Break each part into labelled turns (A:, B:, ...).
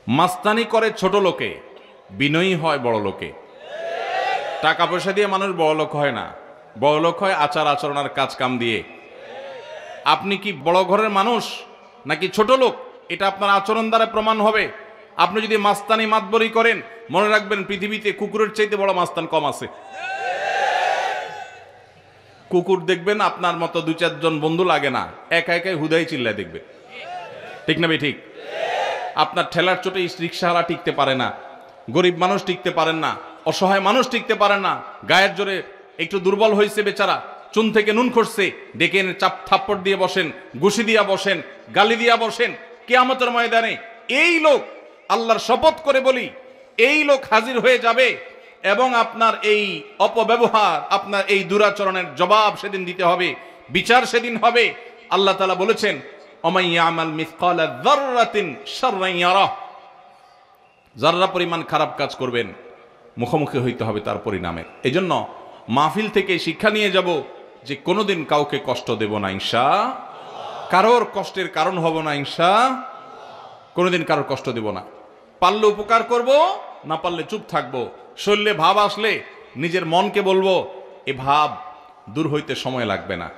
A: মাস্তানি করে ছোট লোকে, বিনয়ী হয় বড় লোকে। টাকা পয়সা দিয়ে মানুষ বড় লোক হয় না, বড় লোক হয় আচার আচরণ আর কাজ কাম দিয়ে। আপনি কি বড় ঘরের মানুষ নাকি ছোট লোক, এটা আপনার আচরণ দ্বারা প্রমাণ হবে। আপনি যদি মাস্তানি মাতবরি করেন, মনে রাখবেন পৃথিবীতে কুকুরের চাইতে বড় মাস্তান কম আছে। কুকুর দেখবেন আপনার মতো দু চারজন বন্ধু লাগে না, একা একাই হুদাই চিল্লায় দেখবে, ঠিক না ভাই? ঠিক। আপনার ঠেলার চোটে রিক্সাওয়ালা টিকতে পারে না, গরিব মানুষ টিকতে পারেন না, অসহায় মানুষ টিকতে পারেন না। গায়ের জোরে একটু দুর্বল হয়েছে বেচারা, চুন থেকে নুন খসছে, ডেকে এনে চাপ থাপ্পড় দিয়ে বসেন, ঘুষি দিয়া বসেন, গালি দিয়া বসেন। কিয়ামতের ময়দানে এই লোক, আল্লাহর শপথ করে বলি, এই লোক হাজির হয়ে যাবে এবং আপনার এই অপব্যবহার, আপনার এই দুরাচরণের জবাব সেদিন দিতে হবে, বিচার সেদিন হবে। আল্লাহ তাআলা বলেছেন, ওমাই ইয়ামাল মিসকালা যাররাতিন শাররান ইয়ারাহ, যাররা পরিমাণ খারাপ কাজ করবেন মুখোমুখি হইতে হবে তার পরিণামের। এজন্য মাহফিল থেকে শিক্ষা নিয়ে যাব যে কোনোদিন কাউকে কষ্ট দেব না ইনশাআল্লাহ, কারোর কষ্টের কারণ হব না ইনশাআল্লাহ, কোনোদিন কারোর কষ্ট দেব না। পারলে উপকার করব, না পারলে চুপ থাকবো। শরীরে ভাব আসলে নিজের মনকে বলবো এ ভাব দূর হইতে সময় লাগবে না,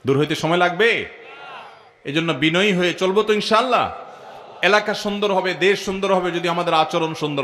A: দূর হইতে সময় লাগবে। এজন্য বিনয়ী হয়ে চলবো তো ইনশাআল্লাহ। এলাকা সুন্দর হবে, দেশ সুন্দর হবে যদি আমাদের আচরণ সুন্দর হয়।